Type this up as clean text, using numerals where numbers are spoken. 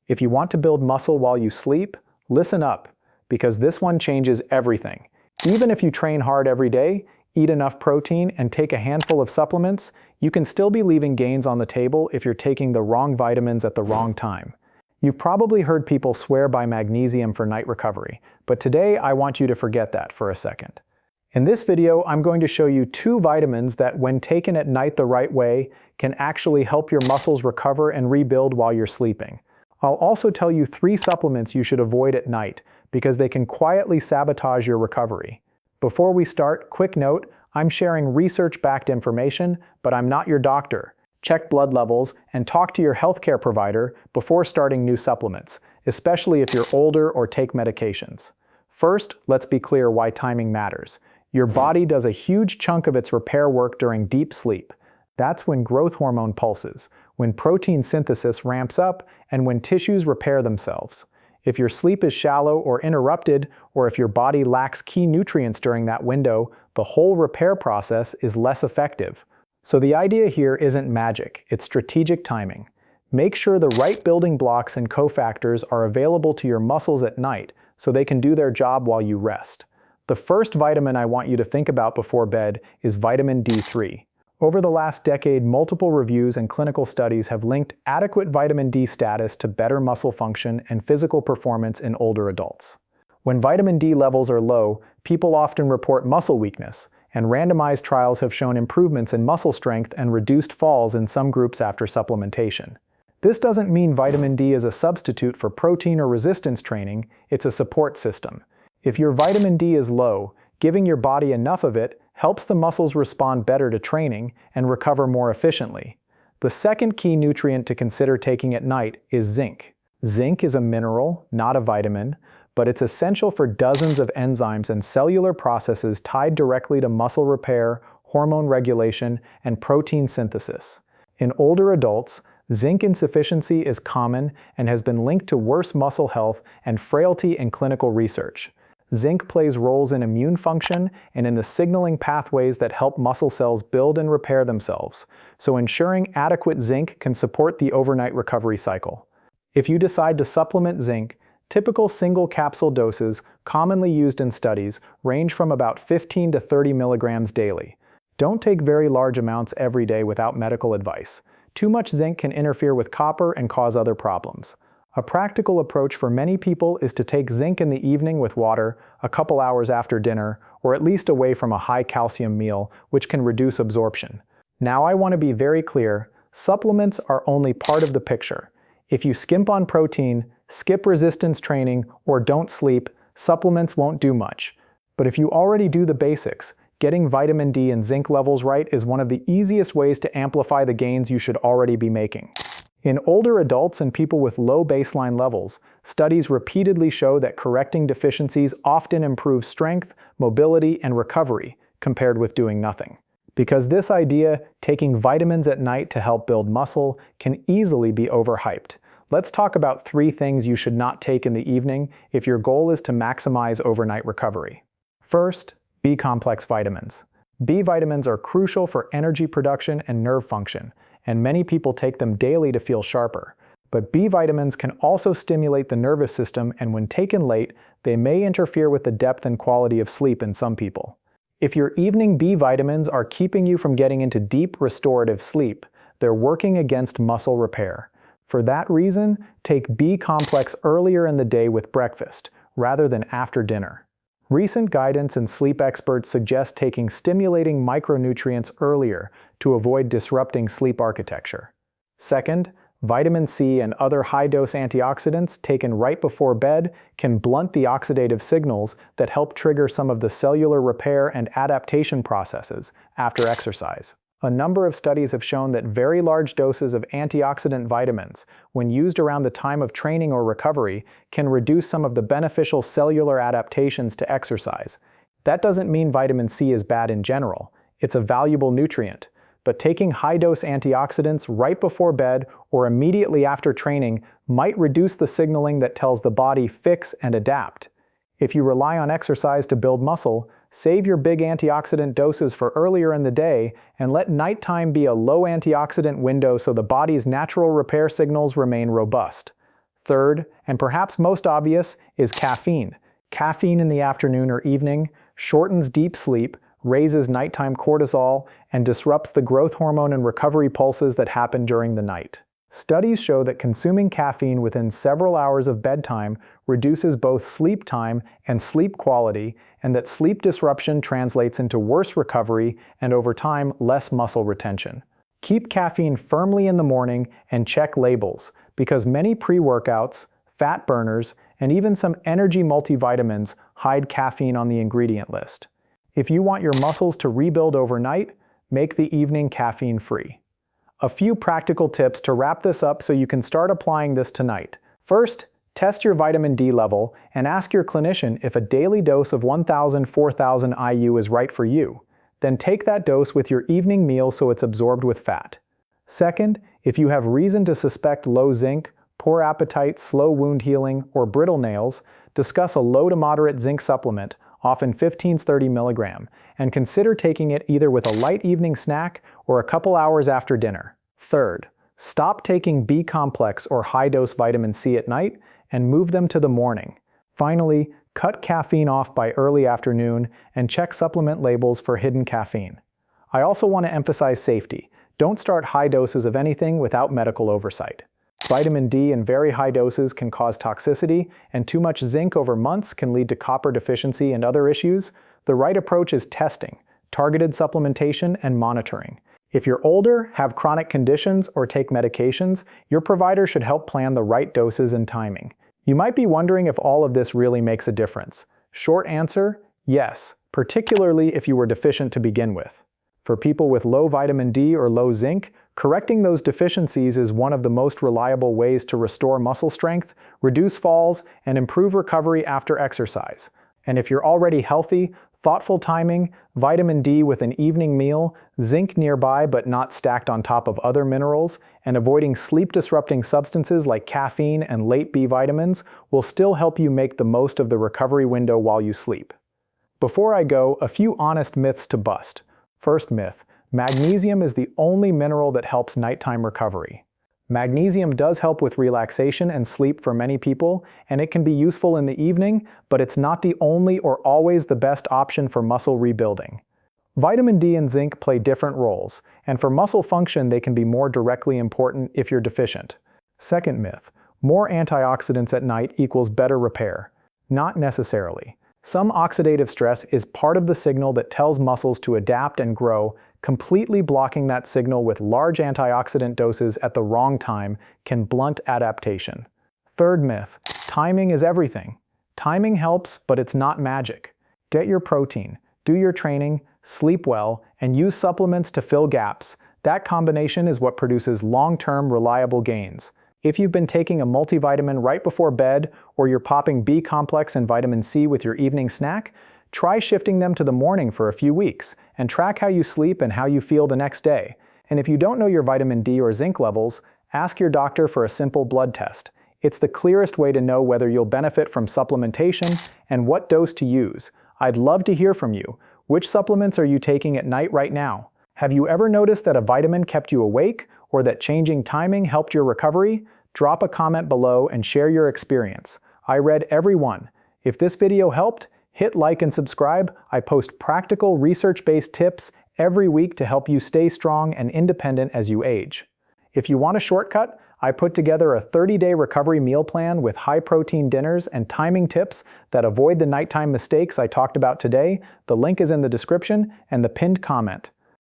If you want to build muscle while you sleep, listen up, because this one changes everything. Even if you train hard every day, eat enough protein, and take a handful of supplements, you can still be leaving gains on the table if you're taking the wrong vitamins at the wrong time. You've probably heard people swear by magnesium for night recovery, but today I want you to forget that for a second. In this video, I'm going to show you 2 vitamins that, when taken at night the right way, can actually help your muscles recover and rebuild while you're sleeping. I'll also tell you 3 supplements you should avoid at night, because they can quietly sabotage your recovery. Before we start, quick note, I'm sharing research-backed information, but I'm not your doctor. Check blood levels and talk to your healthcare provider before starting new supplements, especially if you're older or take medications. First, let's be clear why timing matters. Your body does a huge chunk of its repair work during deep sleep. That's when growth hormone pulses, when protein synthesis ramps up, and when tissues repair themselves. If your sleep is shallow or interrupted, or if your body lacks key nutrients during that window, the whole repair process is less effective. So the idea here isn't magic, it's strategic timing. Make sure the right building blocks and cofactors are available to your muscles at night so they can do their job while you rest. The first vitamin I want you to think about before bed is vitamin D3. Over the last decade, multiple reviews and clinical studies have linked adequate vitamin D status to better muscle function and physical performance in older adults. When vitamin D levels are low, people often report muscle weakness, and randomized trials have shown improvements in muscle strength and reduced falls in some groups after supplementation. This doesn't mean vitamin D is a substitute for protein or resistance training, it's a support system. If your vitamin D is low, giving your body enough of it helps the muscles respond better to training and recover more efficiently. The second key nutrient to consider taking at night is zinc. Zinc is a mineral, not a vitamin, but it's essential for dozens of enzymes and cellular processes tied directly to muscle repair, hormone regulation, and protein synthesis. In older adults, zinc insufficiency is common and has been linked to worse muscle health and frailty in clinical research. Zinc plays roles in immune function and in the signaling pathways that help muscle cells build and repair themselves, so ensuring adequate zinc can support the overnight recovery cycle. If you decide to supplement zinc, typical single capsule doses, commonly used in studies, range from about 15 to 30 milligrams daily. Don't take very large amounts every day without medical advice. Too much zinc can interfere with copper and cause other problems. A practical approach for many people is to take zinc in the evening with water, a couple hours after dinner, or at least away from a high calcium meal, which can reduce absorption. Now I want to be very clear, supplements are only part of the picture. If you skimp on protein, skip resistance training, or don't sleep, supplements won't do much. But if you already do the basics, getting vitamin D and zinc levels right is one of the easiest ways to amplify the gains you should already be making. In older adults and people with low baseline levels, studies repeatedly show that correcting deficiencies often improves strength, mobility, and recovery, compared with doing nothing. Because this idea, taking vitamins at night to help build muscle, can easily be overhyped. Let's talk about 3 things you should not take in the evening if your goal is to maximize overnight recovery. First, B-complex vitamins. B vitamins are crucial for energy production and nerve function, and many people take them daily to feel sharper. But B vitamins can also stimulate the nervous system, and when taken late, they may interfere with the depth and quality of sleep in some people. If your evening B vitamins are keeping you from getting into deep restorative sleep, they're working against muscle repair. For that reason, take B complex earlier in the day with breakfast, rather than after dinner. Recent guidance and sleep experts suggest taking stimulating micronutrients earlier to avoid disrupting sleep architecture. Second, vitamin C and other high-dose antioxidants taken right before bed can blunt the oxidative signals that help trigger some of the cellular repair and adaptation processes after exercise. A number of studies have shown that very large doses of antioxidant vitamins, when used around the time of training or recovery, can reduce some of the beneficial cellular adaptations to exercise. That doesn't mean vitamin C is bad in general. It's a valuable nutrient. But taking high-dose antioxidants right before bed or immediately after training might reduce the signaling that tells the body fix and adapt. If you rely on exercise to build muscle, save your big antioxidant doses for earlier in the day and let nighttime be a low antioxidant window so the body's natural repair signals remain robust. Third, and perhaps most obvious, is caffeine. Caffeine in the afternoon or evening shortens deep sleep, raises nighttime cortisol, and disrupts the growth hormone and recovery pulses that happen during the night. Studies show that consuming caffeine within several hours of bedtime reduces both sleep time and sleep quality, and that sleep disruption translates into worse recovery and, over time, less muscle retention. Keep caffeine firmly in the morning and check labels, because many pre-workouts, fat burners, and even some energy multivitamins hide caffeine on the ingredient list. If you want your muscles to rebuild overnight, make the evening caffeine-free. A few practical tips to wrap this up so you can start applying this tonight. First, test your vitamin D level and ask your clinician if a daily dose of 1,000–4,000 IU is right for you. Then take that dose with your evening meal so it's absorbed with fat. Second, if you have reason to suspect low zinc, poor appetite, slow wound healing, or brittle nails, discuss a low to moderate zinc supplement, often 15–30 mg, and consider taking it either with a light evening snack or a couple hours after dinner. Third, stop taking B-complex or high-dose vitamin C at night and move them to the morning. Finally, cut caffeine off by early afternoon and check supplement labels for hidden caffeine. I also want to emphasize safety. Don't start high doses of anything without medical oversight. Vitamin D in very high doses can cause toxicity, and too much zinc over months can lead to copper deficiency and other issues. The right approach is testing, targeted supplementation, and monitoring. If you're older, have chronic conditions, or take medications, your provider should help plan the right doses and timing. You might be wondering if all of this really makes a difference. Short answer, yes, particularly if you were deficient to begin with. For people with low vitamin D or low zinc, correcting those deficiencies is one of the most reliable ways to restore muscle strength, reduce falls, and improve recovery after exercise. And if you're already healthy, thoughtful timing, vitamin D with an evening meal, zinc nearby but not stacked on top of other minerals, and avoiding sleep-disrupting substances like caffeine and late B vitamins will still help you make the most of the recovery window while you sleep. Before I go, a few honest myths to bust. First myth, magnesium is the only mineral that helps nighttime recovery. Magnesium does help with relaxation and sleep for many people, and it can be useful in the evening, but it's not the only or always the best option for muscle rebuilding. Vitamin D and zinc play different roles, and for muscle function they can be more directly important if you're deficient. Second myth, more antioxidants at night equals better repair. Not necessarily. Some oxidative stress is part of the signal that tells muscles to adapt and grow. Completely blocking that signal with large antioxidant doses at the wrong time can blunt adaptation. Third myth, timing is everything. Timing helps, but it's not magic. Get your protein, do your training, sleep well, and use supplements to fill gaps. That combination is what produces long-term, reliable gains. If you've been taking a multivitamin right before bed, or you're popping B-complex and vitamin C with your evening snack, try shifting them to the morning for a few weeks, and track how you sleep and how you feel the next day. And if you don't know your vitamin D or zinc levels, ask your doctor for a simple blood test. It's the clearest way to know whether you'll benefit from supplementation and what dose to use. I'd love to hear from you. Which supplements are you taking at night right now? Have you ever noticed that a vitamin kept you awake, or that changing timing helped your recovery? Drop a comment below and share your experience. I read every one. If this video helped, hit like and subscribe. I post practical, research-based tips every week to help you stay strong and independent as you age. If you want a shortcut, I put together a 30-day recovery meal plan with high-protein dinners and timing tips that avoid the nighttime mistakes I talked about today. The link is in the description and the pinned comment.